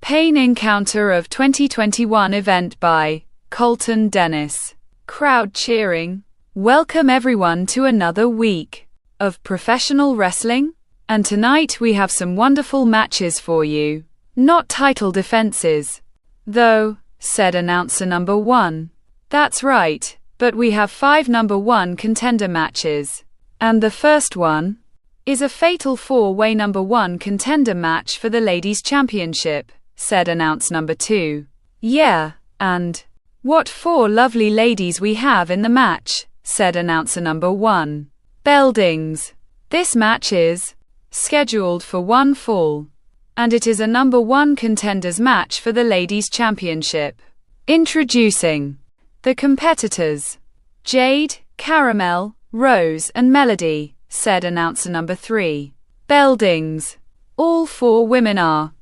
Pain Encounter of 2021 event by Colton Dennis. Crowd cheering. Welcome everyone to another week of professional wrestling. And tonight we have some wonderful matches for you. Not title defenses, though, said announcer number 1. That's right, but we have 5 number 1 contender matches. And the first one is a fatal 4-way number 1 contender match for the Ladies' Championship, said announcer number 2. Yeah, and what 4 lovely ladies we have in the match, said announcer number 1. Beldings. This match is scheduled for 1 fall, and it is a number 1 contenders match for the Ladies' Championship. Introducing the competitors, Jade, Caramel, Rose and Melody, said announcer number 3. Beldings. All 4 women are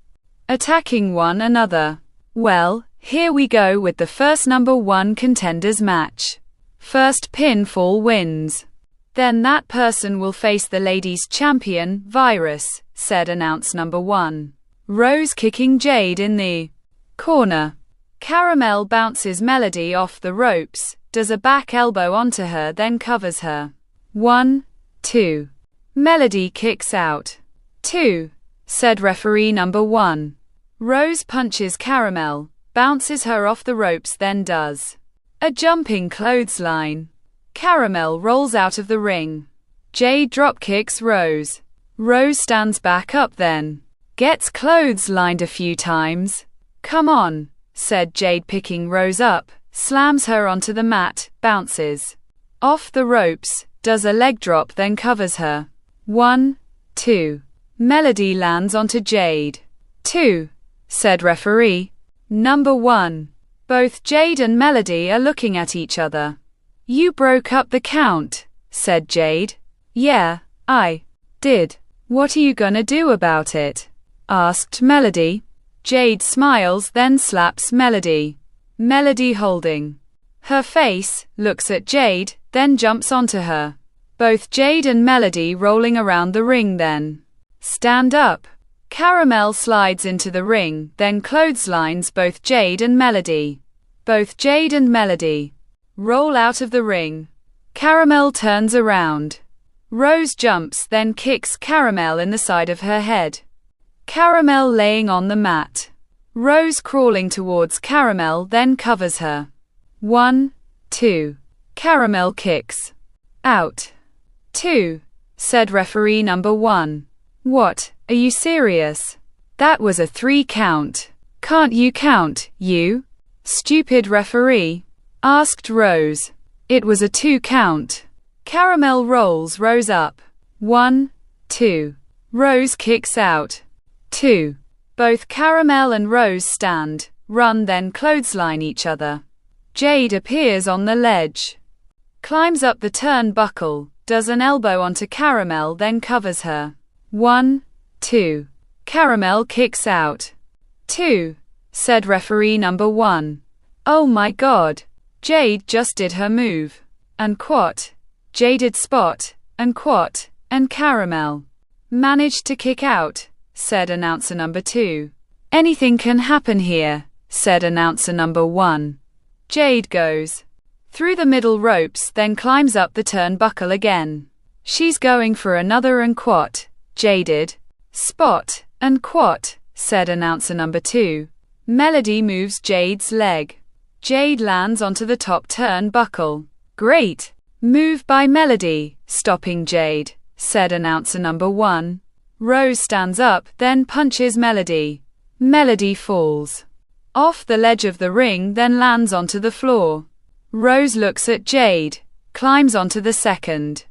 attacking one another. Well, here we go with the first number 1 contenders match. First pinfall wins. Then that person will face the ladies' champion, Virus, said announcer number 1. Rose kicking Jade in the corner. Caramel bounces Melody off the ropes, does a back elbow onto her, then covers her. 1, 2. Melody kicks out. 2, said referee number 1. Rose punches Caramel, bounces her off the ropes, then does a jumping clothesline. Caramel rolls out of the ring. Jade dropkicks Rose. Rose stands back up, then gets clotheslined a few times. Come on, said Jade, picking Rose up, slams her onto the mat, bounces off the ropes, does a leg drop, then covers her. 1, 2. Melody lands onto Jade. 2, said referee number 1. Both Jade and Melody are looking at each other. You broke up the count, said Jade. Yeah, I did. What are you gonna do about it? Asked Melody. Jade smiles, then slaps Melody. Melody, holding her face, looks at Jade, then jumps onto her. Both Jade and Melody rolling around the ring, then stand up. Caramel slides into the ring, then clotheslines both Jade and Melody. Both Jade and Melody roll out of the ring. Caramel turns around. Rose jumps, then kicks Caramel in the side of her head. Caramel laying on the mat. Rose crawling towards Caramel, then covers her. 1, 2. Caramel kicks out. 2, said referee number 1. What, are you serious? That was a 3 count. Can't you count, you stupid referee? Asked Rose. It was a 2 count. Caramel rolls Rose up. 1, 2. Rose kicks out. 2. Both Caramel and Rose stand, run, then clothesline each other. Jade appears on the ledge, climbs up the turnbuckle, does an elbow onto Caramel, then covers her. 1, 2. Caramel kicks out. 2, said referee number 1. Oh my god. Jade just did her move. And quat. Jaded spot. And quat. And Caramel managed to kick out, said announcer number 2. Anything can happen here, said announcer number 1. Jade goes through the middle ropes, then climbs up the turnbuckle again. She's going for another and quat. Jaded spot and quat, said announcer number 2. Melody moves Jade's leg. Jade lands onto the top turnbuckle. Great move by Melody, stopping Jade, said announcer number 1. Rose stands up, then punches Melody. Melody falls off the ledge of the ring, then lands onto the floor. Rose looks at Jade, climbs onto the second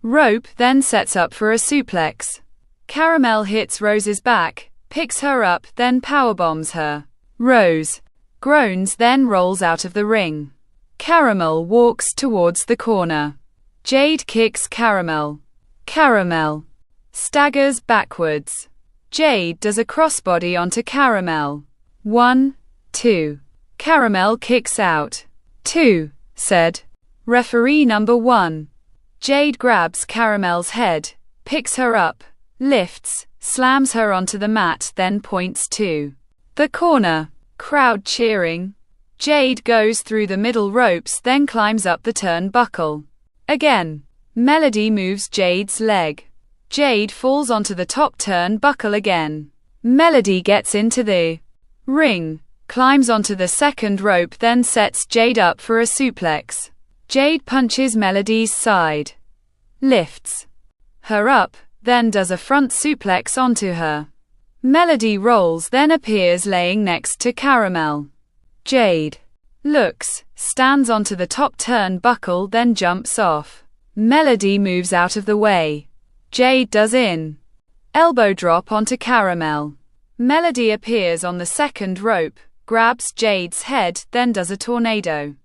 rope, then sets up for a suplex. Caramel hits Rose's back, picks her up, then powerbombs her. Rose groans, then rolls out of the ring. Caramel walks towards the corner. Jade kicks Caramel. Caramel staggers backwards. Jade does a crossbody onto Caramel. 1, 2. Caramel kicks out. 2, said referee number 1. Jade grabs Caramel's head, picks her up, lifts, slams her onto the mat, then points to The corner. Crowd cheering. Jade goes through the middle ropes, then climbs up the turnbuckle. Again. Melody moves Jade's leg. Jade falls onto the top turnbuckle again. Melody gets into the ring, climbs onto the second rope, then sets Jade up for a suplex. Jade punches Melody's side, lifts her up, then does a front suplex onto her. Melody rolls, then appears laying next to Caramel. Jade looks, stands onto the top turnbuckle, then jumps off. Melody moves out of the way. Jade does in elbow drop onto Caramel. Melody appears on the second rope, grabs Jade's head, then does a tornado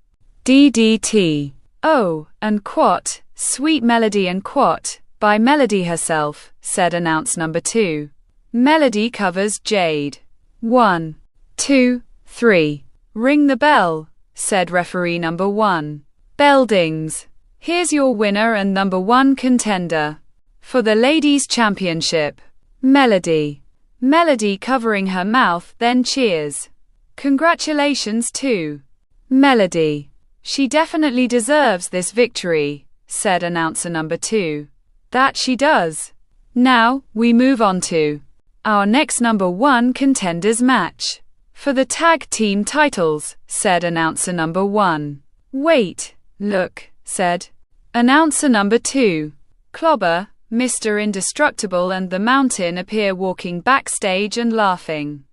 DDT. Oh, and quat, Sweet Melody and quat, by Melody herself, said announce number 2. Melody covers Jade. 1, 2, 3. Ring the bell, said referee number 1. Bell dings. Here's your winner and number 1 contender for the Ladies' Championship, Melody. Melody covering her mouth, then cheers. Congratulations to Melody. She definitely deserves this victory, said announcer number 2. That she does. Now, we move on to our next number 1 contenders match for the tag team titles, said announcer number 1. Wait, look, said announcer number 2. Clobber, Mr. Indestructible and the Mountain appear walking backstage and laughing.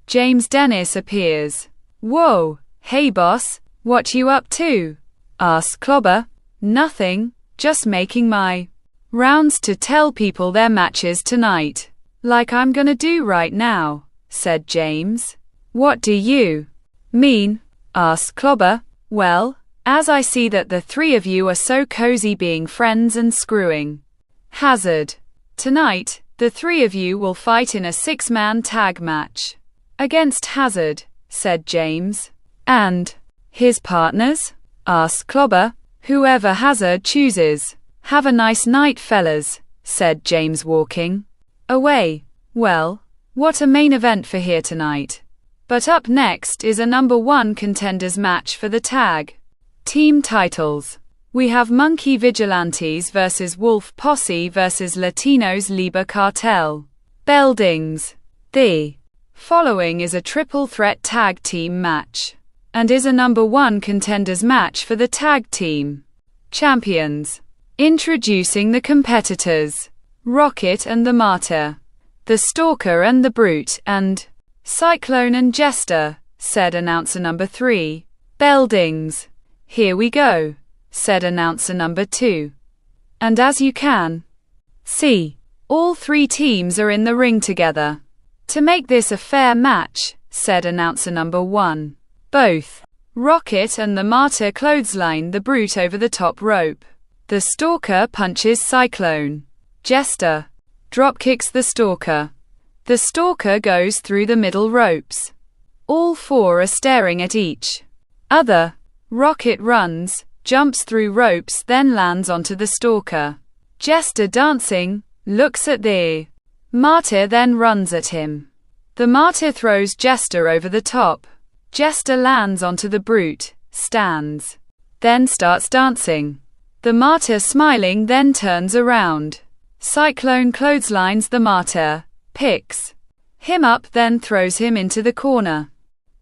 James Dennis appears. Whoa, hey boss, what you up to? Asks Clobber. Nothing, just making my rounds to tell people their matches tonight. Like I'm gonna do right now, said James. What do you mean? Asked Clobber. Well, as I see that the 3 of you are so cozy being friends and screwing Hazard. Tonight, the 3 of you will fight in a 6-man tag match against Hazard, said James. And his partners? Asked Clobber. Whoever Hazard chooses. Have a nice night, fellas, said James, walking away. Well, what a main event for here tonight. But up next is a number 1 contenders match for the tag team titles. We have Monkey Vigilantes versus Wolf Posse versus Latinos Liber Cartel. Bell dings. The following is a triple threat tag team match and is a number 1 contenders match for the tag team champions. Introducing the competitors: Rocket and the Martyr, the Stalker and the Brute, and Cyclone and Jester, said announcer number 3. Bell dings. Here we go, said announcer number 2. And as you can see, all 3 teams are in the ring together. To make this a fair match, said announcer number 1. Both Rocket and the Martyr clothesline the Brute over the top rope. The Stalker punches Cyclone. Jester dropkicks the Stalker. The Stalker goes through the middle ropes. All 4 are staring at each other. Rocket runs, jumps through ropes, then lands onto the Stalker. Jester, dancing, looks at the Martyr, then runs at him. The Martyr throws Jester over the top. Jester lands onto the Brute, stands, then starts dancing. The Martyr, smiling, then turns around. Cyclone clotheslines the Martyr, picks him up, then throws him into the corner.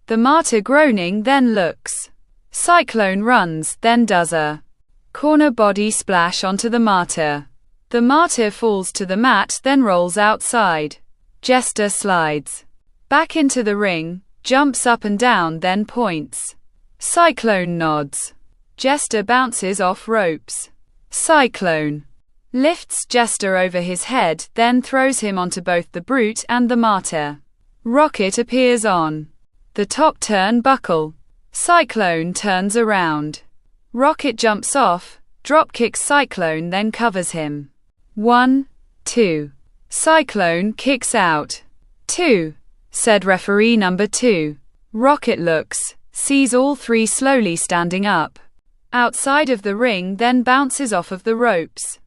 The Martyr, groaning, then looks. Cyclone runs, then does a corner body splash onto the Martyr. The Martyr falls to the mat, then rolls outside. Jester slides back into the ring, jumps up and down, then points. Cyclone nods. Jester bounces off ropes. Cyclone lifts Jester over his head, then throws him onto both the Brute and the Martyr. Rocket appears on the top turnbuckle. Cyclone turns around. Rocket jumps off, dropkicks Cyclone, then covers him. 1, 2. Cyclone kicks out. 2, said referee number 2. Rocket looks, sees all 3 slowly standing up outside of the ring, then bounces off of the ropes.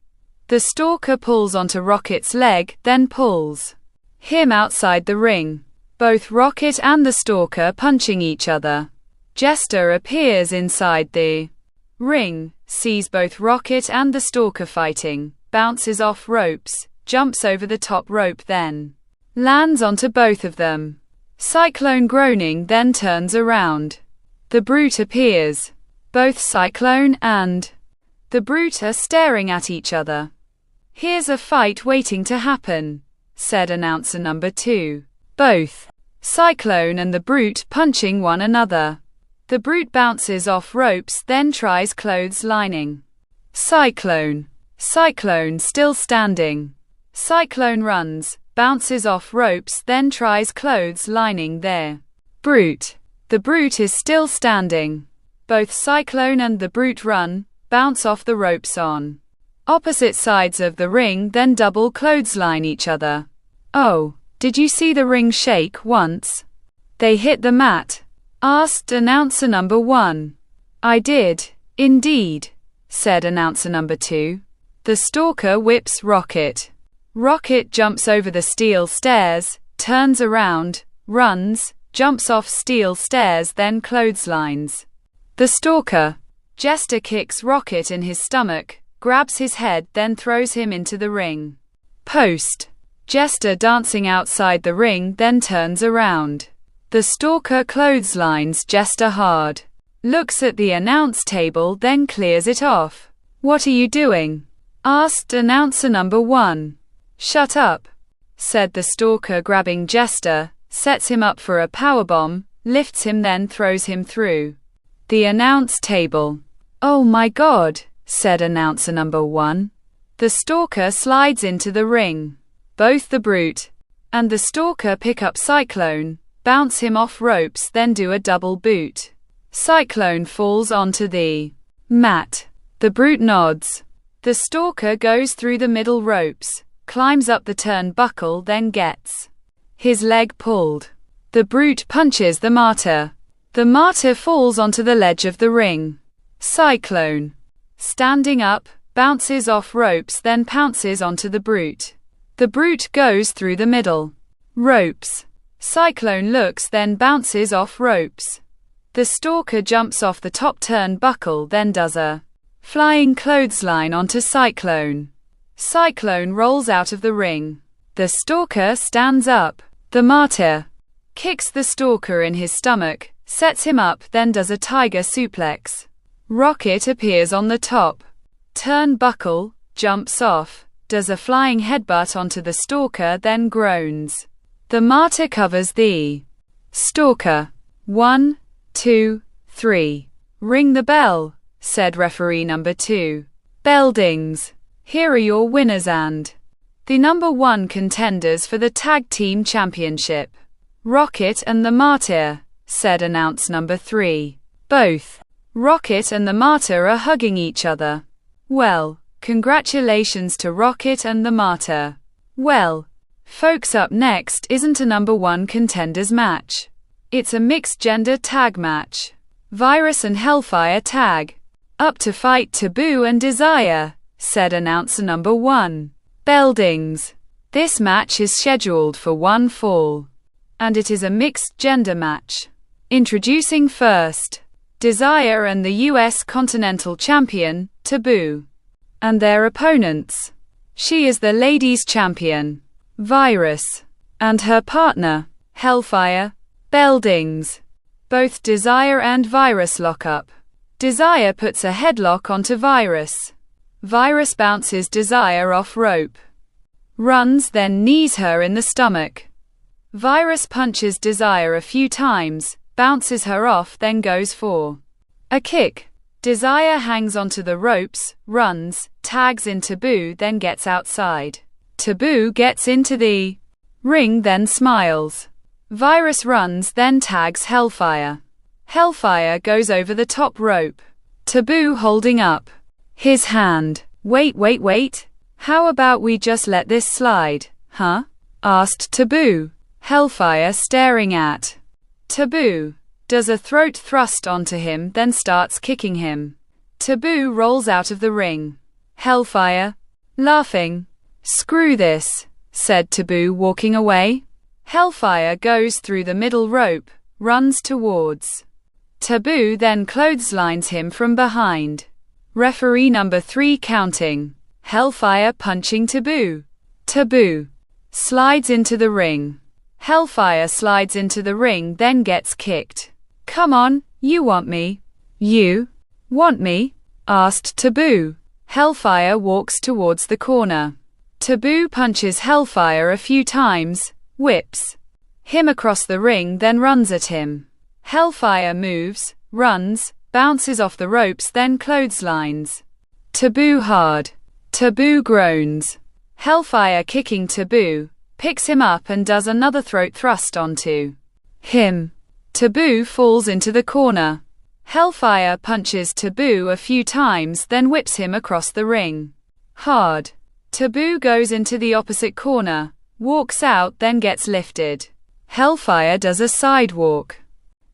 The Stalker pulls onto Rocket's leg, then pulls him outside the ring. both Rocket and the Stalker punching each other. Jester appears inside the ring, sees both Rocket and the Stalker fighting, bounces off ropes, jumps over the top rope, then lands onto both of them. Cyclone groaning, then turns around. The Brute appears. Both Cyclone and the Brute are staring at each other. "Here's a fight waiting to happen," said announcer number 2. Both Cyclone and the Brute punching one another. The Brute bounces off ropes, then tries clotheslining Cyclone. Cyclone still standing. Cyclone runs, bounces off ropes, then tries clotheslining their Brute. The Brute is still standing. Both Cyclone and the Brute run, bounce off the ropes on opposite sides of the ring, then double clothesline each other. "Oh, did you see the ring shake once? They hit the mat?" asked announcer number 1. "I did, indeed," said announcer number 2. The Stalker whips Rocket. Rocket jumps over the steel stairs, turns around, runs, jumps off steel stairs, then clotheslines the Stalker. Jester kicks Rocket in his stomach, grabs his head, then throws him into the ring post. Jester dancing outside the ring, then turns around. The Stalker clotheslines Jester hard, looks at the announce table, then clears it off. "What are you doing?" asked announcer number 1. "Shut up," said the Stalker, grabbing Jester, sets him up for a powerbomb, lifts him, then throws him through the announce table. "Oh my God," said announcer number 1. The Stalker slides into the ring. Both the Brute and the Stalker pick up Cyclone, bounce him off ropes, then do a double boot. Cyclone falls onto the mat. The Brute nods. The Stalker goes through the middle ropes, climbs up the turnbuckle, then gets his leg pulled. The Brute punches the Martyr. The Martyr falls onto the ledge of the ring. Cyclone, standing up, bounces off ropes, then pounces onto the Brute. The Brute goes through the middle ropes. Cyclone looks, then bounces off ropes. The Stalker jumps off the top turnbuckle, then does a flying clothesline onto Cyclone. Cyclone rolls out of the ring. The Stalker stands up. The Martyr kicks the Stalker in his stomach, sets him up, then does a tiger suplex. Rocket appears on the top turnbuckle, jumps off, does a flying headbutt onto the Stalker, then groans. The Martyr covers the Stalker. 1, 2, 3. "Ring the bell," said referee number 2. "Bell dings. Here are your winners and the number 1 contenders for the Tag Team Championship. Rocket and the Martyr," said announce number 3. Both Rocket and the Martyr are hugging each other. "Well, congratulations to Rocket and the Martyr." "Well, folks, up next isn't a number 1 contenders match. It's a mixed gender tag match. Virus and Hellfire tag up to fight Taboo and Desire," said announcer number 1. "Bell dings. This match is scheduled for one fall, and it is a mixed gender match. Introducing first, Desire and the US Continental Champion, Taboo, and their opponents. She is the Ladies Champion, Virus, and her partner, Hellfire. Bell dings. Both Desire and Virus lock up. Desire puts a headlock onto Virus. Virus bounces Desire off rope, runs, then knees her in the stomach. Virus punches Desire a few times, bounces her off, then goes for a kick. Desire hangs onto the ropes, runs, tags in Taboo, then gets outside. Taboo gets into the ring, then smiles. Virus runs, then tags Hellfire. Hellfire goes over the top rope. Taboo holding up his hand. Wait. How about we just let this slide, huh?" asked Taboo. Hellfire staring at Taboo, does a throat thrust onto him, then starts kicking him. Taboo rolls out of the ring. Hellfire, laughing. "Screw this," said Taboo, walking away. Hellfire goes through the middle rope, runs towards Taboo, then clotheslines him from behind. Referee number 3 counting. Hellfire punching Taboo. Taboo slides into the ring. Hellfire slides into the ring, then gets kicked. Come on, you want me? You want me? Asked Taboo. Hellfire walks towards the corner. Taboo punches Hellfire a few times, whips him across the ring, then runs at him. Hellfire moves, runs, bounces off the ropes, then clotheslines Taboo hard. Taboo groans. Hellfire kicking Taboo, picks him up and does another throat thrust onto him. Taboo falls into the corner. Hellfire punches Taboo a few times, then whips him across the ring hard. Taboo goes into the opposite corner, walks out, then gets lifted. Hellfire does a sidewalk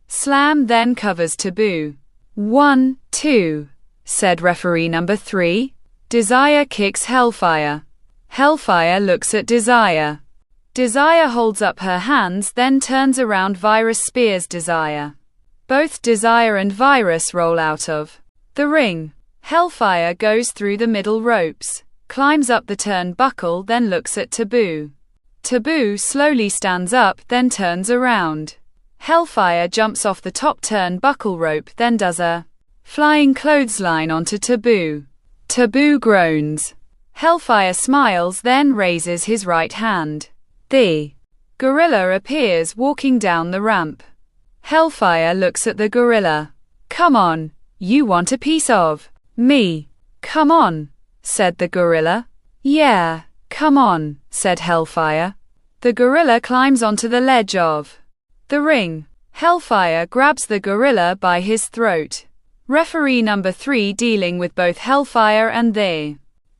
slam, then covers Taboo. 1, 2, said referee number 3. Desire kicks Hellfire. Hellfire looks at Desire. Desire holds up her hands, then turns around. Virus spears Desire. Both Desire and Virus roll out of the ring. Hellfire goes through the middle ropes, climbs up the turnbuckle, then looks at Taboo. Taboo slowly stands up, then turns around. Hellfire jumps off the top turnbuckle rope, then does a flying clothesline onto Taboo. Taboo groans. Hellfire smiles, then raises his right hand. The gorilla appears walking down the ramp. Hellfire looks at the gorilla. Come on, you want a piece of me? Come on, said the gorilla. Yeah, come on, said Hellfire. The gorilla climbs onto the ledge of the ring. Hellfire grabs the gorilla by his throat. Referee number 3 dealing with both Hellfire and the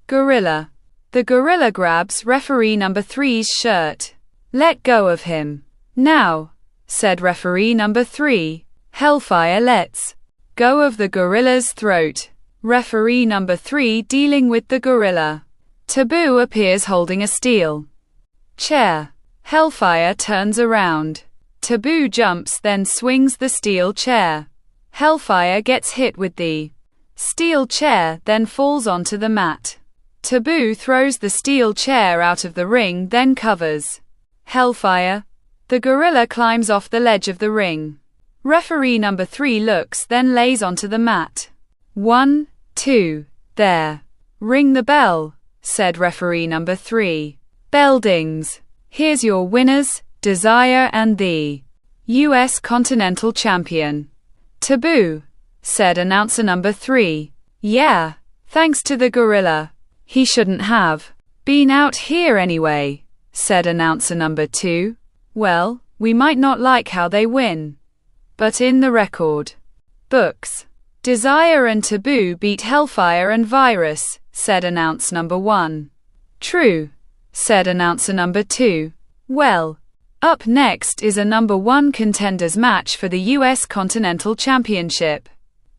gorilla. The gorilla grabs referee number 3's shirt. Let go of him. Now, said referee number 3. Hellfire lets go of the gorilla's throat. Referee number 3 dealing with the gorilla. Taboo appears holding a steel chair. Hellfire turns around. Taboo jumps, then swings the steel chair. Hellfire gets hit with the steel chair, then falls onto the mat. Taboo throws the steel chair out of the ring, then covers Hellfire. The gorilla climbs off the ledge of the ring. Referee number 3 looks, then lays onto the mat. 1, 2, there. Ring the bell, said referee number 3. Bell dings. Here's your winners, Desire and the U.S. Continental Champion. Taboo, said announcer number 3. Yeah, thanks to the gorilla. He shouldn't have been out here anyway, said announcer number 2. Well, we might not like how they win, but in the record books, Desire and Taboo beat Hellfire and Virus, said announcer number 1. True, said announcer number 2. Well, up next is a number 1 contenders match for the U.S. Continental Championship.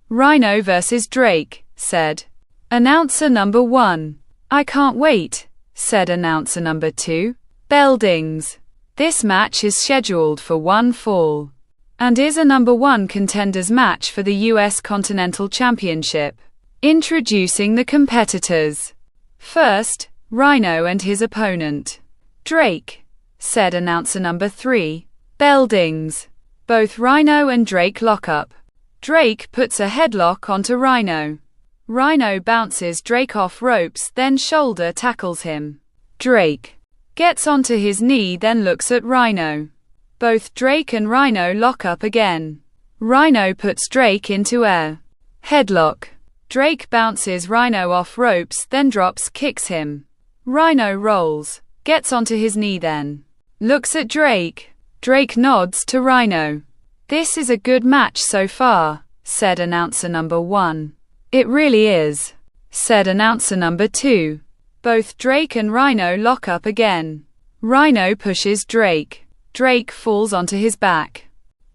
Rhino versus Drake, said announcer number 1. I can't wait, said announcer number 2. Bell dings. This match is scheduled for one fall and is a number 1 contenders match for the U.S. Continental Championship. Introducing the competitors. First, Rhino and his opponent, Drake, said announcer number 3. Bell dings. Both Rhino and Drake lock up. Drake puts a headlock onto Rhino. Rhino bounces Drake off ropes, then shoulder tackles him. Drake gets onto his knee, then looks at Rhino. Both Drake and Rhino lock up again. Rhino puts Drake into a headlock. Drake bounces Rhino off ropes, then drops kicks him. Rhino rolls, gets onto his knee, then looks at Drake. Drake nods to Rhino. This is a good match so far, said announcer number 1. It really is, said announcer number 2. Both Drake and Rhino lock up again. Rhino pushes Drake. Drake falls onto his back,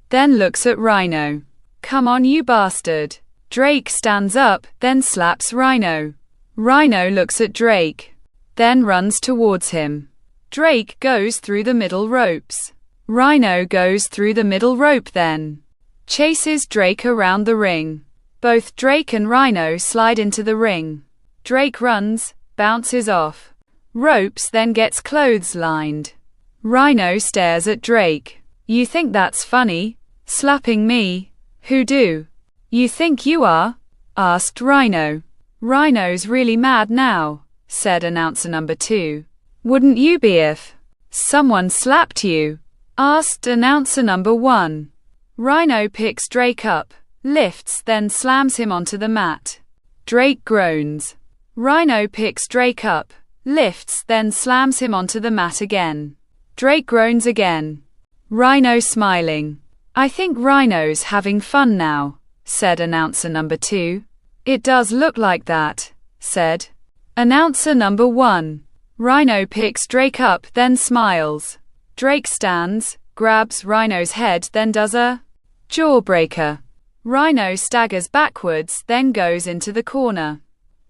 then looks at Rhino. Come on, you bastard. Drake stands up, then slaps Rhino. Rhino looks at Drake, then runs towards him. Drake goes through the middle ropes. Rhino goes through the middle rope then chases Drake around the ring. Both Drake and Rhino slide into the ring. Drake runs, bounces off ropes, then gets clotheslined. Rhino stares at Drake. "You think that's funny? Slapping me? Who do you think you are?" asked Rhino. "Rhino's really mad now," said announcer number 2. "Wouldn't you be if someone slapped you?" asked announcer number 1. Rhino picks Drake up, lifts, then slams him onto the mat. Drake groans. Rhino picks Drake up, lifts, then slams him onto the mat again. Drake groans again. Rhino smiling. "I think Rhino's having fun now," said announcer number 2. "It does look like that," said announcer number 1. Rhino picks Drake up, then smiles. Drake stands, grabs Rhino's head, then does a jawbreaker. Rhino staggers backwards, then goes into the corner.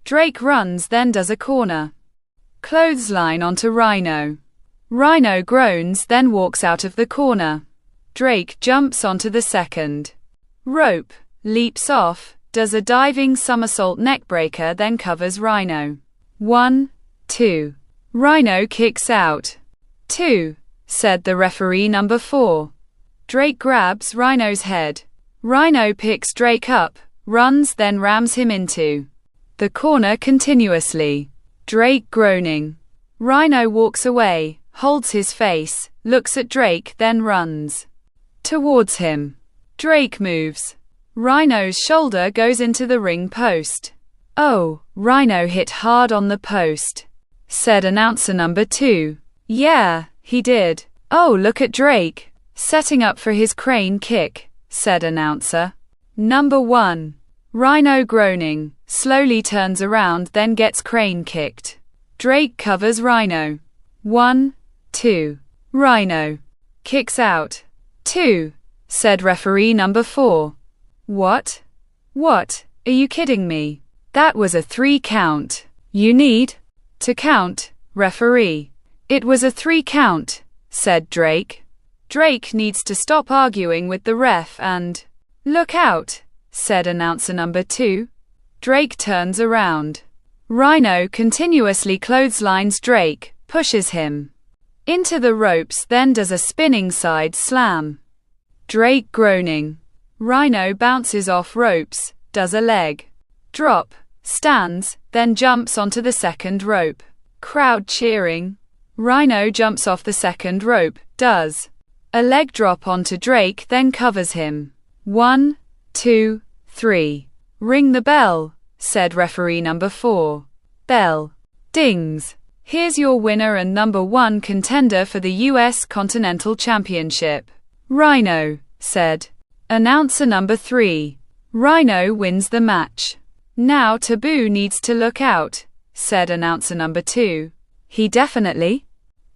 Drake runs, then does a corner clothesline onto Rhino. Rhino groans, then walks out of the corner. Drake jumps onto the second rope, leaps off, does a diving somersault neckbreaker, then covers Rhino. 1, 2. Rhino kicks out. 2, said the referee number 4. Drake grabs Rhino's head. Rhino picks Drake up, runs, then rams him into the corner continuously. Drake groaning. Rhino walks away, holds his face, looks at Drake, then runs towards him. Drake moves. Rhino's shoulder goes into the ring post. "Oh, Rhino hit hard on the post," said announcer number 2. "Yeah, he did. Oh, look at Drake, setting up for his crane kick," said announcer number 1. Rhino groaning, slowly turns around, then gets crane kicked. Drake covers Rhino. 1, 2. Rhino kicks out. 2, said referee number 4. What? What? Are you kidding me? That was a 3 count. You need to count, referee. It was a 3 count, said Drake. Drake needs to stop arguing with the ref and look out, said announcer number 2. Drake turns around. Rhino continuously clotheslines Drake, pushes him into the ropes, then does a spinning side slam. Drake groaning. Rhino bounces off ropes, does a leg drop, stands, then jumps onto the second rope. Crowd cheering. Rhino jumps off the second rope, does a leg drop onto Drake, then covers him. 1, 2, 3. Ring the bell, said referee number 4. Bell dings. Here's your winner and number 1 contender for the U.S. Continental Championship. Rhino, said announcer number 3. Rhino wins the match. Now Taboo needs to look out, said announcer number 2. He definitely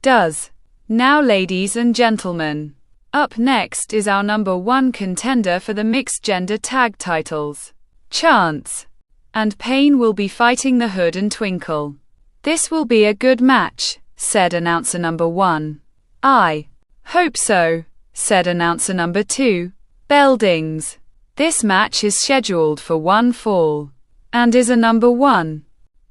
does. Now, ladies and gentlemen, up next is our number 1 contender for the mixed gender tag titles. Chance and Pain will be fighting the Hood and Twinkle. This will be a good match, said announcer number 1. I hope so, said announcer number 2. Bell dings. This match is scheduled for 1 fall and is a number 1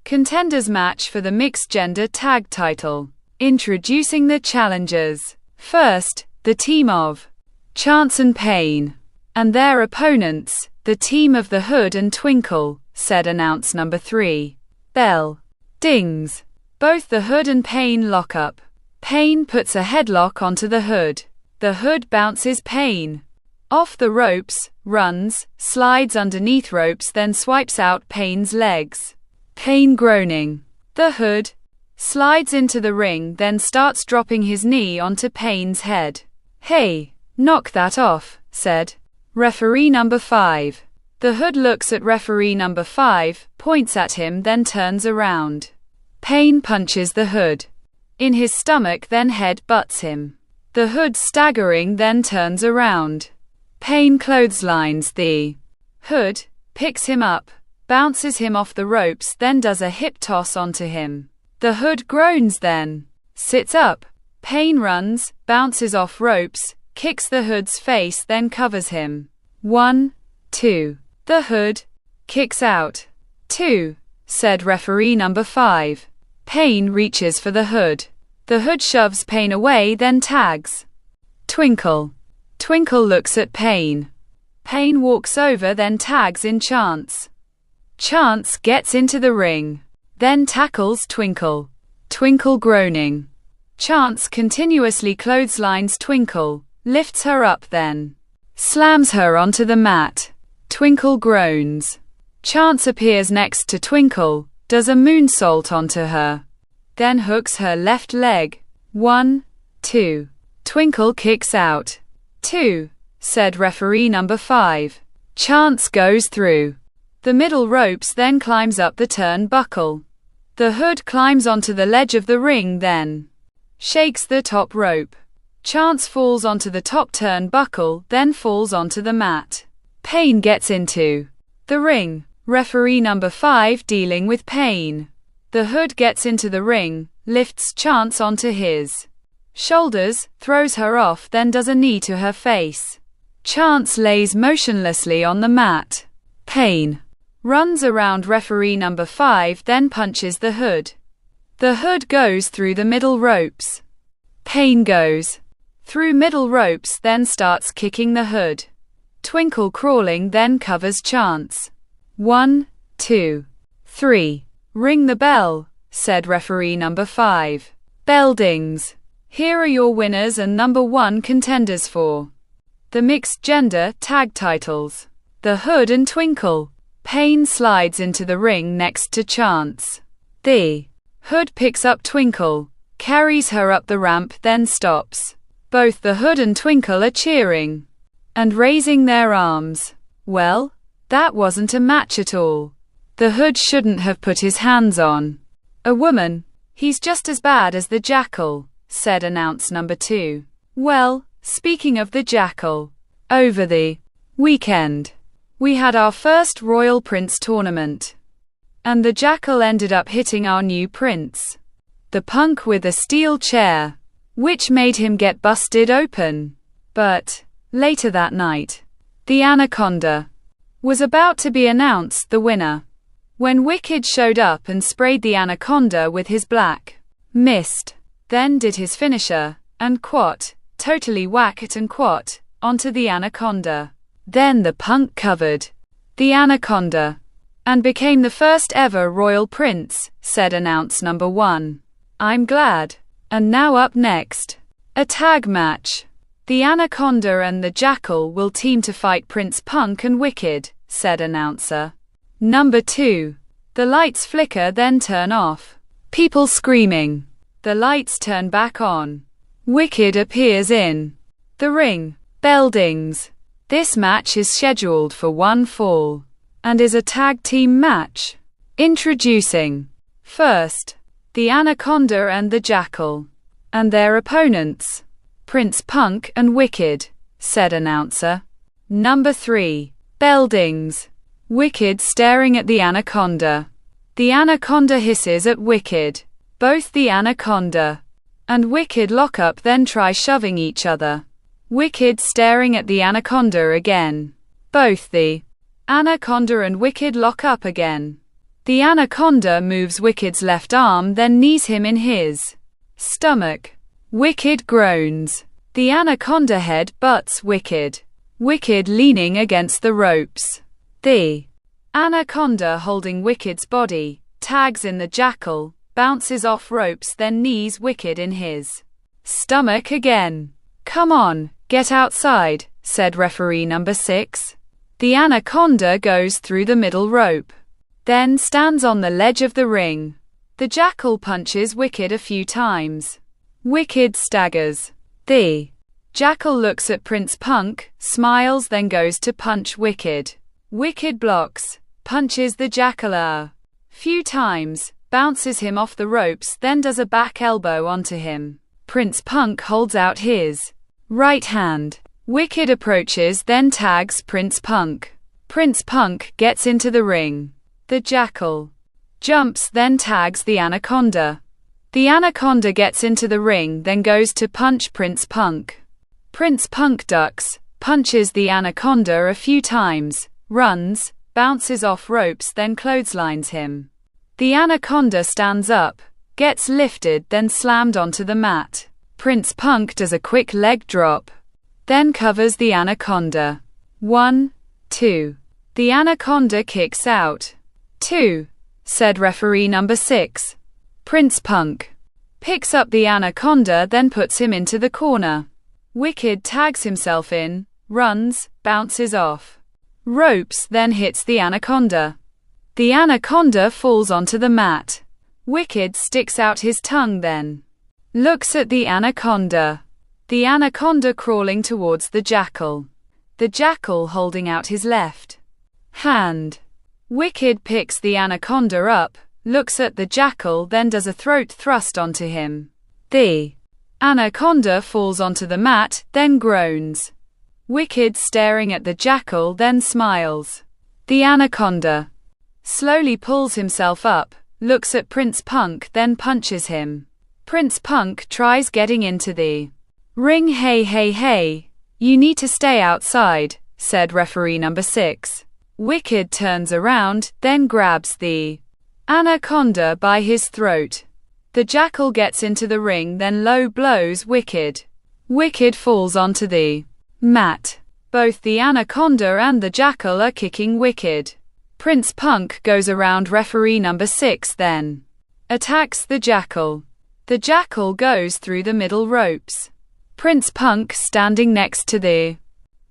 contenders match for the mixed gender tag title. Introducing the challengers. First, the team of Chance and Pain and their opponents, the team of the Hood and Twinkle, said announcer number 3. Bell dings. Both the Hood and Pain lock up. Pain puts a headlock onto the Hood. The Hood bounces Pain off the ropes, runs, slides underneath ropes, then swipes out Pain's legs. Pain groaning. The Hood slides into the ring, then starts dropping his knee onto Pain's head. Hey, knock that off, said referee number 5. The Hood looks at referee number 5, points at him, then turns around. Pain punches the Hood in his stomach, then head butts him. The Hood staggering, then turns around. Pain clotheslines the Hood, picks him up, bounces him off the ropes, then does a hip toss onto him. The Hood groans, then sits up. Payne runs, bounces off ropes, kicks the Hood's face, then covers him. 1, 2. The Hood kicks out. 2, said referee number 5. Payne reaches for the Hood. The Hood shoves Payne away, then tags. Twinkle. Twinkle looks at Payne. Payne walks over, then tags in Chance. Chance gets into the ring, then tackles Twinkle. Twinkle groaning. Chance continuously clotheslines Twinkle, lifts her up, then slams her onto the mat. Twinkle groans. Chance appears next to Twinkle, does a moonsault onto her, then hooks her left leg. 1, 2. Twinkle kicks out. 2, said referee number 5. Chance goes through the middle ropes, then climbs up the turnbuckle. The Hood climbs onto the ledge of the ring, then shakes the top rope. Chance falls onto the top turnbuckle, then falls onto the mat. Payne gets into the ring. Referee number 5 dealing with Payne. The Hood gets into the ring, lifts Chance onto his shoulders, throws her off, then does a knee to her face. Chance lays motionlessly on the mat. Payne runs around referee number 5, then punches the Hood. The Hood goes through the middle ropes. Payne goes through middle ropes, then starts kicking the Hood. Twinkle crawling, then covers Chance. 1, 2, 3. Ring the bell, said referee number 5. Bell dings. Here are your winners and number 1 contenders for the mixed gender tag titles. The Hood and Twinkle. Payne slides into the ring next to Chance. The Hood picks up Twinkle, carries her up the ramp, then stops. Both the Hood and Twinkle are cheering and raising their arms. Well, that wasn't a match at all. The Hood shouldn't have put his hands on a woman. He's just as bad as the Jackal, said announce number 2. Well, speaking of the Jackal, over the weekend, we had our first Royal Prince tournament, and the Jackal ended up hitting our new prince, the punk, with a steel chair, which made him get busted open. But later that night, the Anaconda was about to be announced the winner, when Wicked showed up and sprayed the Anaconda with his black mist, then did his finisher, and totally whacked and onto the Anaconda. Then the punk covered the Anaconda and became the first ever Royal Prince, said announce number 1. I'm glad. And now up next, a tag match. The Anaconda and the Jackal will team to fight Prince Punk and Wicked, said announcer number 2. The lights flicker, then turn off. People screaming. The lights turn back on. Wicked appears in the ring. Bell dings. This match is scheduled for 1 fall and is a tag team match. Introducing first, the Anaconda and the Jackal, and their opponents, Prince Punk and Wicked, said announcer number 3. Bell dings. Wicked staring at the Anaconda. The Anaconda hisses at Wicked. Both the Anaconda and Wicked lock up, then try shoving each other. Wicked staring at the Anaconda again. Both the Anaconda and Wicked lock up again. The Anaconda moves Wicked's left arm, then knees him in his stomach. Wicked groans. The Anaconda head butts Wicked. Wicked leaning against the ropes. The Anaconda holding Wicked's body, tags in the Jackal, bounces off ropes, then knees Wicked in his stomach again. Come on, get outside, said referee number 6. The Anaconda goes through the middle rope, then stands on the ledge of the ring. The Jackal punches Wicked a few times. Wicked staggers. The Jackal looks at Prince Punk, smiles, then goes to punch Wicked. Wicked blocks, punches the Jackal a few times, bounces him off the ropes, then does a back elbow onto him. Prince Punk holds out his right hand. Wicked approaches, then tags Prince Punk. Prince Punk gets into the ring. The Jackal jumps, then tags the Anaconda. The anaconda gets into the ring, then goes to punch Prince Punk. Prince Punk ducks, punches the anaconda a few times, runs, bounces off ropes, then clotheslines him. The anaconda stands up, gets lifted, then slammed onto the mat. Prince Punk does a quick leg drop, then covers the anaconda. 1, 2. The anaconda kicks out. 2, said referee number 6. Prince Punk picks up the anaconda, then puts him into the corner. Wicked tags himself in, runs, bounces off ropes, then hits the anaconda. The anaconda falls onto the mat. Wicked sticks out his tongue, then looks at the anaconda. The anaconda crawling towards the jackal. The jackal holding out his left hand. Wicked picks the anaconda up, looks at the jackal, then does a throat thrust onto him. The anaconda falls onto the mat, then groans. Wicked staring at the jackal, then smiles. The anaconda slowly pulls himself up, looks at Prince Punk, then punches him. Prince Punk tries getting into the ring. Hey, hey, hey, you need to stay outside, said referee number 6. Wicked turns around, then grabs the anaconda by his throat. The jackal gets into the ring, then low blows Wicked. Wicked falls onto the mat. Both the anaconda and the jackal are kicking Wicked. Prince Punk goes around referee number 6, then attacks the jackal. The jackal goes through the middle ropes. Prince Punk standing next to the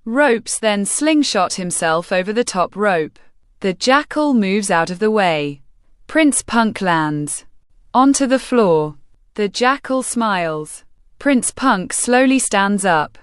ropes, then slingshot himself over the top rope. The jackal moves out of the way. Prince Punk lands onto the floor. The jackal smiles. Prince Punk slowly stands up.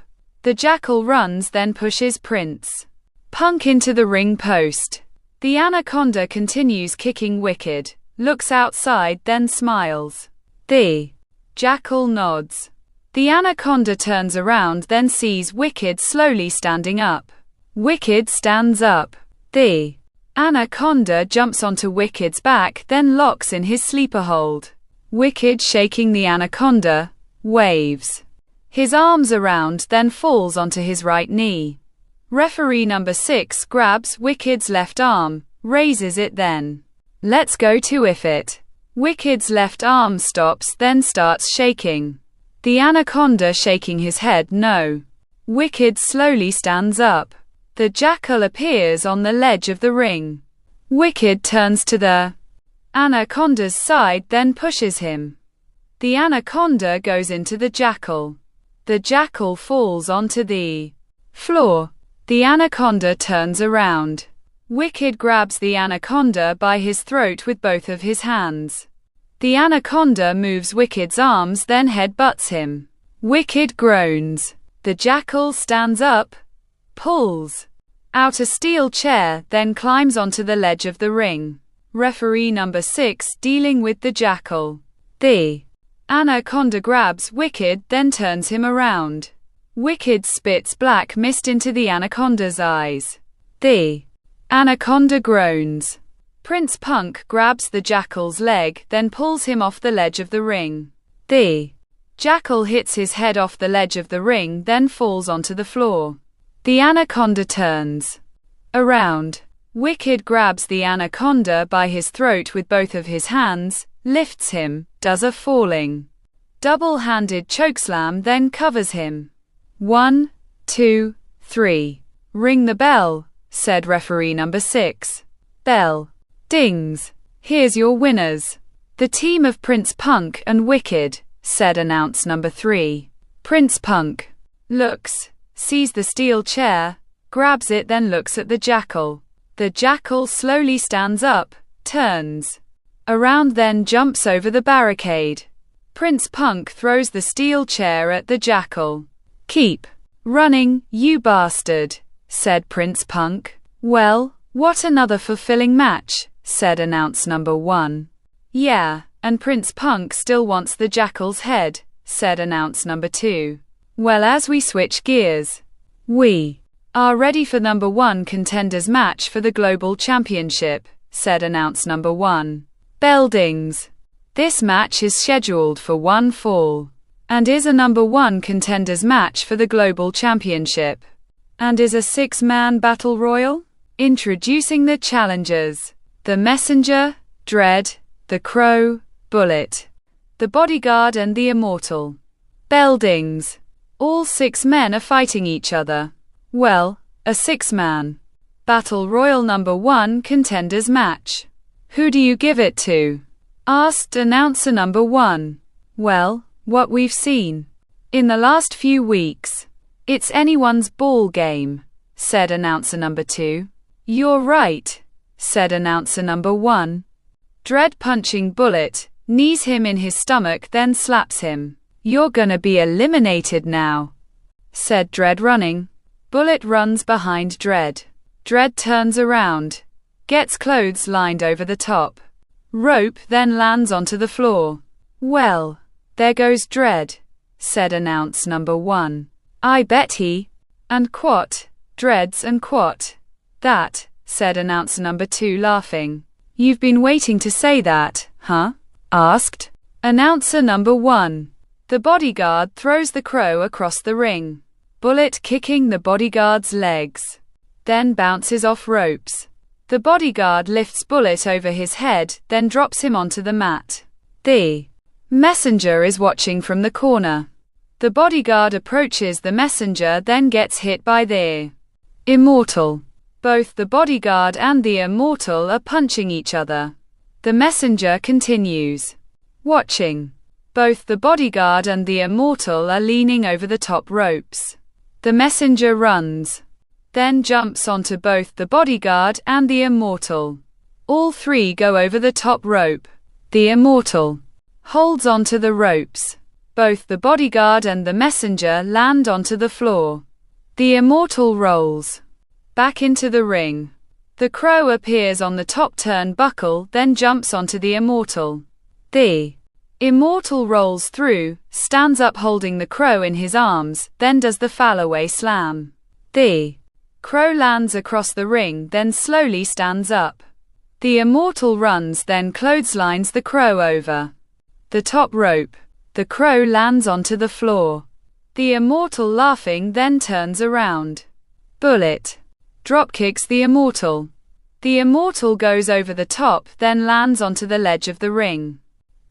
The jackal runs, then pushes Prince Punk into the ring post. The anaconda continues kicking Wicked, looks outside, then smiles. The jackal nods. The anaconda turns around, then sees Wicked slowly standing up. Wicked stands up. The anaconda jumps onto Wicked's back, then locks in his sleeper hold. Wicked, shaking the anaconda, waves his arms around, then falls onto his right knee. Referee number 6 grabs Wicked's left arm, raises it, then let's go to if it. Wicked's left arm stops, then starts shaking. The anaconda shaking his head no. Wicked slowly stands up. The jackal appears on the ledge of the ring. Wicked turns to the anaconda's side, then pushes him. The anaconda goes into the jackal. The jackal falls onto the floor. The anaconda turns around. Wicked grabs the anaconda by his throat with both of his hands. The anaconda moves Wicked's arms, then headbutts him. Wicked groans. The jackal stands up, pulls out a steel chair, then climbs onto the ledge of the ring. Referee number 6 dealing with the jackal. The anaconda grabs Wicked, then turns him around. Wicked spits black mist into the anaconda's eyes. The anaconda groans. Prince Punk grabs the jackal's leg, then pulls him off the ledge of the ring. The jackal hits his head off the ledge of the ring, then falls onto the floor. The anaconda turns around. Wicked grabs the anaconda by his throat with both of his hands, lifts him, does a falling double-handed chokeslam, then covers him. 1, 2, 3. Ring the bell, said referee number 6. Bell dings. Here's your winners. The team of Prince Punk and Wicked, said announce number 3. Prince Punk looks, sees the steel chair, grabs it, then looks at the jackal. The jackal slowly stands up, turns around, then jumps over the barricade. Prince Punk throws the steel chair at the jackal. Keep running, you bastard, said Prince Punk. Well, what another fulfilling match, said announce number 1. Yeah, and Prince Punk still wants the jackal's head, said announce number 2. Well, as we switch gears, we are ready for number 1 contenders match for the Global Championship, said announce number 1. Bell dings. This match is scheduled for one fall, and is a number one contenders match for the Global Championship, and is a six-man battle royal. Introducing the challengers: the Messenger, Dread, the Crow, Bullet, the Bodyguard and the Immortal. Beldings. All 6 men are fighting each other. Well, a 6-man battle royal number one contenders match. Who do you give it to? Asked announcer number 1. Well, what we've seen in the last few weeks. It's anyone's ball game, said announcer number 2. You're right, said announcer number 1. Dread punching Bullet, knees him in his stomach then slaps him. You're gonna be eliminated now, said Dread running. Bullet runs behind Dread. Dread turns around, gets clothes lined over the top rope then lands onto the floor. Well, there goes Dread, said announce number 1. I bet he and quat, Dreads and quat. That, said announcer number 2 laughing. You've been waiting to say that, huh? Asked announcer number 1. The Bodyguard throws the Crow across the ring. Bullet kicking the Bodyguard's legs, then bounces off ropes. The Bodyguard lifts Bullet over his head, then drops him onto the mat. The Messenger is watching from the corner. The Bodyguard approaches the Messenger then gets hit by the Immortal. Both the Bodyguard and the Immortal are punching each other. The Messenger continues watching. Both the Bodyguard and the Immortal are leaning over the top ropes. The Messenger runs, then jumps onto both the Bodyguard and the Immortal. All 3 go over the top rope. The Immortal holds onto the ropes. Both the Bodyguard and the Messenger land onto the floor. The Immortal rolls back into the ring. The Crow appears on the top turnbuckle then jumps onto the Immortal. The Immortal rolls through, stands up holding the Crow in his arms, then does the fallaway slam. The Crow lands across the ring then slowly stands up. The Immortal runs then clotheslines the Crow over the top rope. The Crow lands onto the floor. The Immortal laughing then turns around. Bullet dropkicks the Immortal. The Immortal goes over the top then lands onto the ledge of the ring.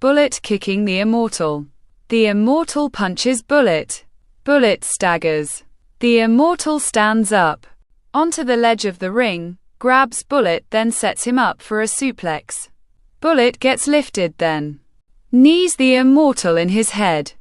Bullet kicking the Immortal. The Immortal punches Bullet. Bullet staggers. The Immortal stands up onto the ledge of the ring, grabs Bullet then sets him up for a suplex. Bullet gets lifted then knees the Immortal in his head.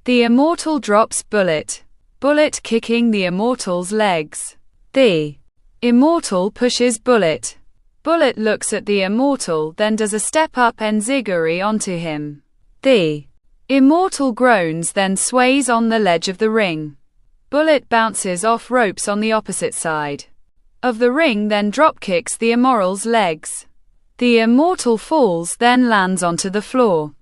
The Immortal drops Bullet. Bullet kicking the Immortal's legs. The Immortal pushes Bullet. Bullet looks at the Immortal then does a step-up enziguri onto him. The Immortal groans then sways on the ledge of the ring. Bullet bounces off ropes on the opposite side of the ring then dropkicks the Immortal's legs. The Immortal falls then lands onto the floor.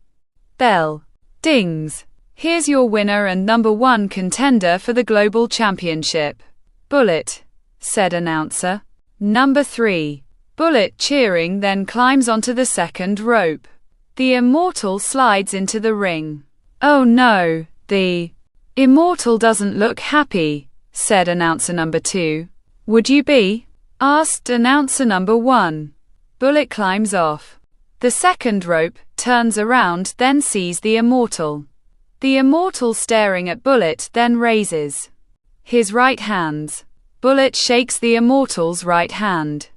Bell dings. Here's your winner and number one contender for the Global Championship. Bullet, said announcer. Number 3. Bullet cheering then climbs onto the second rope. The Immortal slides into the ring. Oh no, the Immortal doesn't look happy, said announcer number 2. Would you be? Asked announcer number 1. Bullet climbs off the second rope, turns around then sees the Immortal. The Immortal staring at Bullet then raises his right hands. Bullet shakes the Immortal's right hand.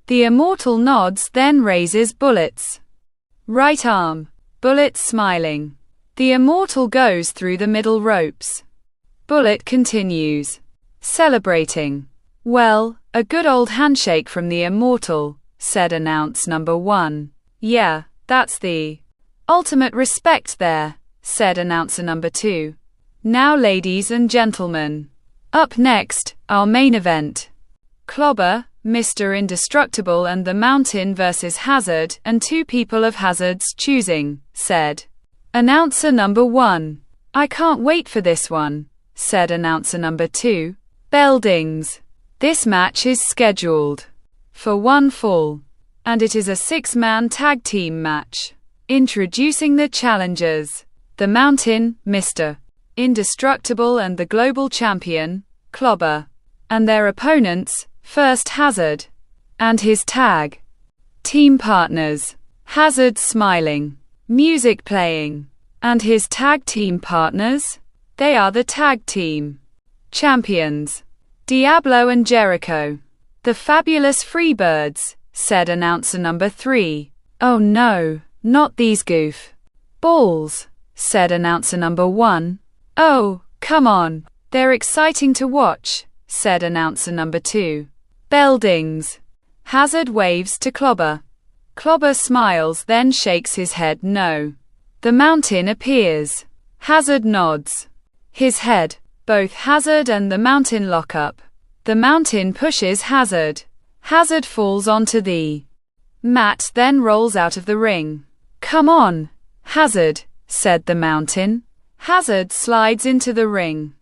The Immortal nods then raises Bullet's right arm. Bullet smiling. The Immortal goes through the middle ropes. Bullet continues celebrating. Well, a good old handshake from the Immortal, said announce number 1. Yeah, that's the ultimate respect there, said announcer number 2. Now ladies and gentlemen, up next, our main event. Clobber, Mr. Indestructible and the Mountain vs. Hazard, and 2 people of Hazard's choosing, said announcer number 1. I can't wait for this one, said announcer number 2. Beldings. This match is scheduled for one fall, and it is a 6-man tag team match. Introducing the challengers. The Mountain, Mr. Indestructible, and the global champion, Clobber. And their opponents, first Hazard and his tag team partners. Hazard smiling, music playing, and his tag team partners, they are the tag team champions, Diablo and Jericho. The fabulous Freebirds, said announcer number 3. Oh no, not these goof balls, said announcer number 1. Oh, come on, they're exciting to watch, said announcer number 2. Beldings. Hazard waves to Clobber. Clobber smiles, then shakes his head no. The Mountain appears. Hazard nods his head. Both Hazard and the Mountain lock up. The Mountain pushes Hazard. Hazard falls onto the mat, then rolls out of the ring. Come on, Hazard, said the Mountain. Hazard slides into the ring,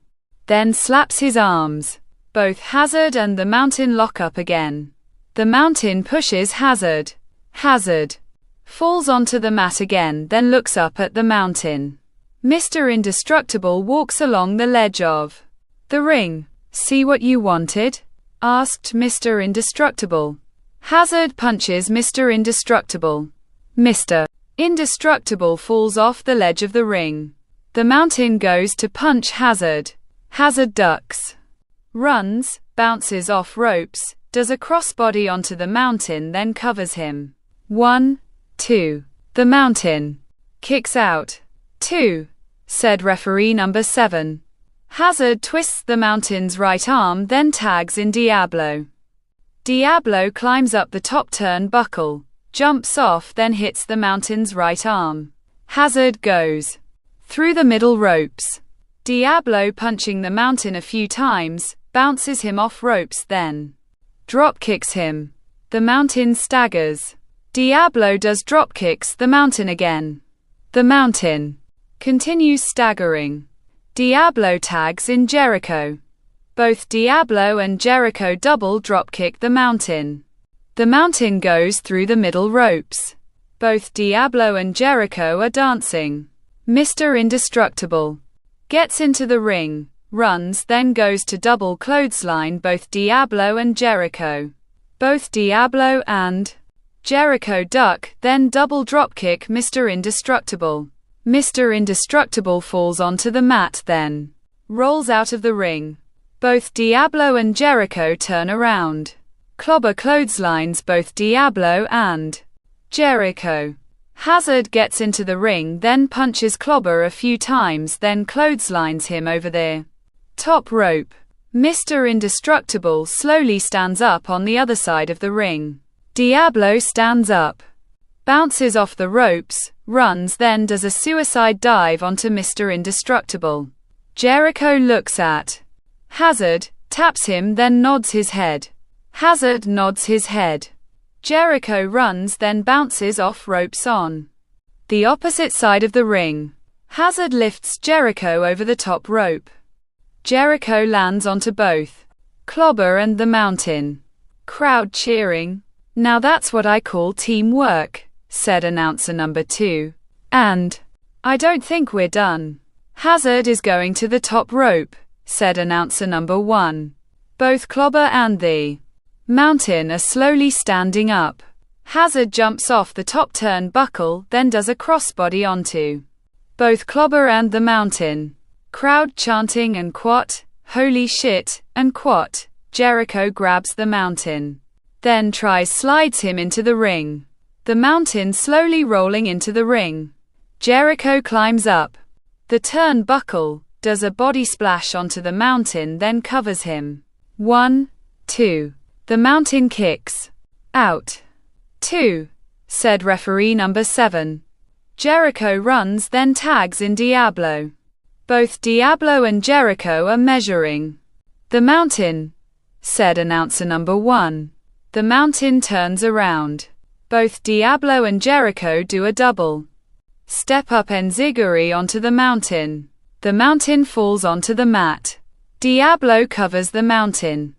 then slaps his arms. Both Hazard and the Mountain lock up again. The Mountain pushes Hazard. Hazard falls onto the mat again, then looks up at the Mountain. Mr. Indestructible walks along the ledge of the ring. See what you wanted? Asked Mr. Indestructible. Hazard punches Mr. Indestructible. Mr. Indestructible falls off the ledge of the ring. The Mountain goes to punch Hazard. Hazard ducks, runs, bounces off ropes, does a crossbody onto the Mountain, then covers him. 1, 2. The Mountain kicks out. 2, said referee number 7. Hazard twists the Mountain's right arm, then tags in Diablo. Diablo climbs up the top turnbuckle, jumps off, then hits the Mountain's right arm. Hazard goes through the middle ropes. Diablo punching the Mountain a few times, bounces him off ropes, then drop kicks him. The Mountain staggers. Diablo does drop kicks the Mountain again. The Mountain continues staggering. Diablo tags in Jericho. Both Diablo and Jericho double dropkick the Mountain. The Mountain goes through the middle ropes. Both Diablo and Jericho are dancing. Mr. Indestructible gets into the ring, runs, then goes to double clothesline both Diablo and Jericho. Both Diablo and Jericho duck, then double dropkick Mr. Indestructible. Mr. Indestructible falls onto the mat, then rolls out of the ring. Both Diablo and Jericho turn around. Clobber clotheslines both Diablo and Jericho. Hazard gets into the ring, then punches Clobber a few times, then clotheslines him over the top rope. Mr. Indestructible slowly stands up on the other side of the ring. Diablo stands up, bounces off the ropes, runs, then does a suicide dive onto Mr. Indestructible. Jericho looks at Hazard, taps him, then nods his head. Hazard nods his head. Jericho runs, then bounces off ropes on the opposite side of the ring. Hazard lifts Jericho over the top rope. Jericho lands onto both Clobber and the Mountain. Crowd cheering. Now that's what I call teamwork, said announcer number 2. And I don't think we're done. Hazard is going to the top rope, said announcer number 1. Both Clobber and the Mountain are slowly standing up. Hazard jumps off the top turnbuckle, then does a crossbody onto both Clobber and the Mountain. Crowd chanting and quat, holy shit, and quat. Jericho grabs the Mountain, then slides him into the ring. The Mountain slowly rolling into the ring. Jericho climbs up the turnbuckle, does a body splash onto the Mountain, then covers him. 1, 2. The Mountain kicks out. 2, said referee number 7. Jericho runs, then tags in Diablo. Both Diablo and Jericho are measuring. The Mountain, said announcer number 1. The Mountain turns around. Both Diablo and Jericho do a double step up enziguri onto the Mountain. The Mountain falls onto the mat. Diablo covers the Mountain.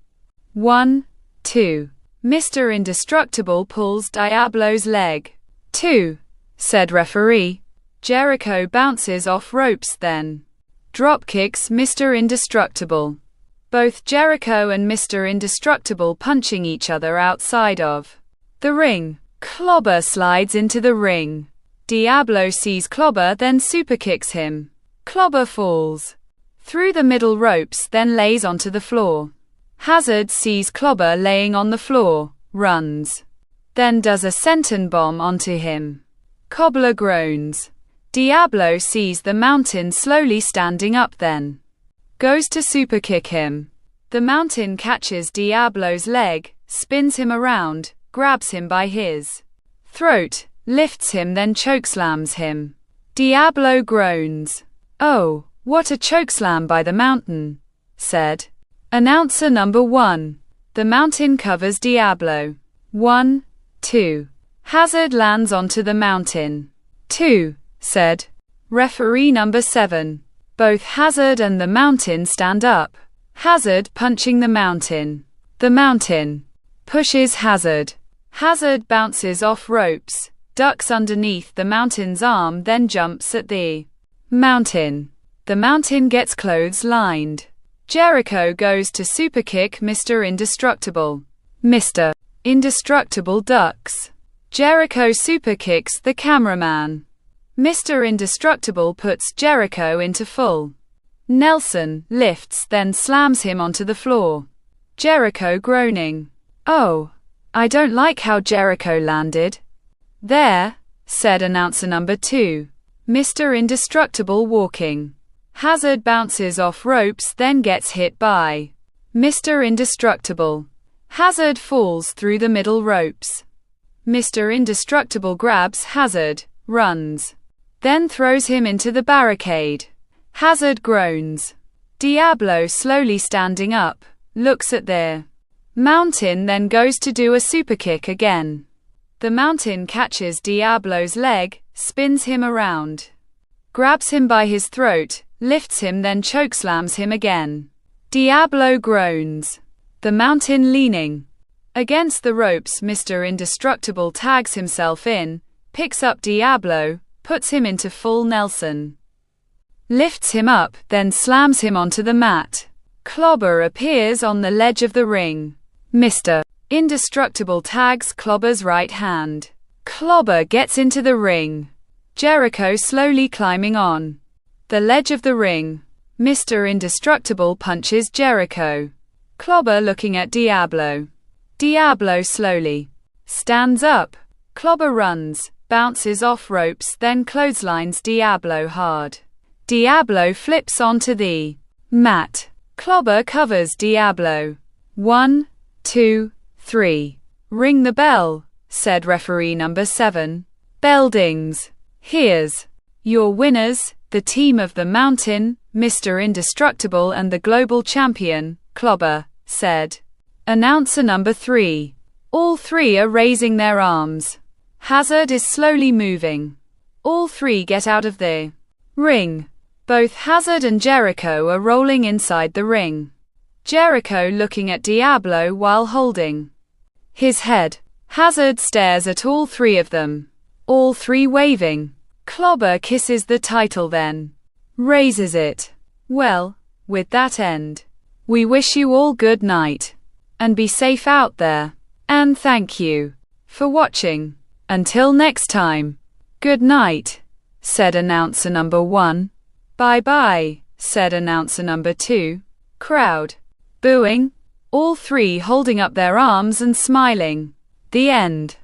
1, 2. Mr. Indestructible pulls Diablo's leg. 2, said referee. Jericho bounces off ropes then drop kicks Mr. Indestructible. Both Jericho and Mr. Indestructible punching each other outside of the ring. Clobber slides into the ring. Diablo sees Clobber then superkicks him. Clobber falls through the middle ropes then lays onto the floor. Hazard sees Clobber laying on the floor, runs, then does a senton bomb onto him. Cobbler groans. Diablo sees the Mountain slowly standing up then goes to superkick him. The Mountain catches Diablo's leg, spins him around, grabs him by his throat, lifts him then chokeslams him. Diablo groans. "Oh, what a chokeslam by the Mountain," said announcer number 1. The Mountain covers Diablo. 1, 2. Hazard lands onto the Mountain. 2, said referee number 7. Both Hazard and the Mountain stand up. Hazard punching the Mountain. The Mountain pushes Hazard. Hazard bounces off ropes, ducks underneath the Mountain's arm then jumps at the Mountain. The Mountain gets clothes-lined. Jericho goes to superkick Mr. Indestructible. Mr. Indestructible ducks. Jericho superkicks the cameraman. Mr. Indestructible puts Jericho into full Nelson, lifts then slams him onto the floor. Jericho groaning. "Oh, I don't like how Jericho landed there," said announcer number 2. Mr. Indestructible walking. Hazard bounces off ropes then gets hit by Mr. Indestructible. Hazard falls through the middle ropes. Mr. Indestructible grabs Hazard, runs, then throws him into the barricade. Hazard groans. Diablo slowly standing up, looks at the Mountain then goes to do a superkick again. The Mountain catches Diablo's leg, spins him around, grabs him by his throat, lifts him then chokeslams him again. Diablo groans. The Mountain leaning against the ropes. Mr. Indestructible tags himself in, picks up Diablo, puts him into full Nelson, lifts him up, then slams him onto the mat. Clobber appears on the ledge of the ring. Mr. Indestructible tags Clobber's right hand. Clobber gets into the ring. Jericho slowly climbing on the ledge of the ring. Mr. Indestructible punches Jericho. Clobber looking at Diablo. Diablo slowly stands up. Clobber runs, bounces off ropes then clotheslines Diablo hard. Diablo flips onto the mat. Clobber covers Diablo. 1, 2, 3. Ring the bell, said referee number 7. Bell dings. Here's your winners, the team of the Mountain, Mr. Indestructible and the global champion, Clobber, said announcer number 3. All three are raising their arms. Hazard is slowly moving. All three get out of the ring. Both Hazard and Jericho are rolling inside the ring. Jericho looking at Diablo while holding his head. Hazard stares at all three of them. All three waving. Clobber kisses the title then raises it. Well, with that end, we wish you all good night. And be safe out there. And thank you for watching. Until next time. Good night, said announcer number 1. Bye bye, said announcer number 2. Crowd booing. All three holding up their arms and smiling. The end.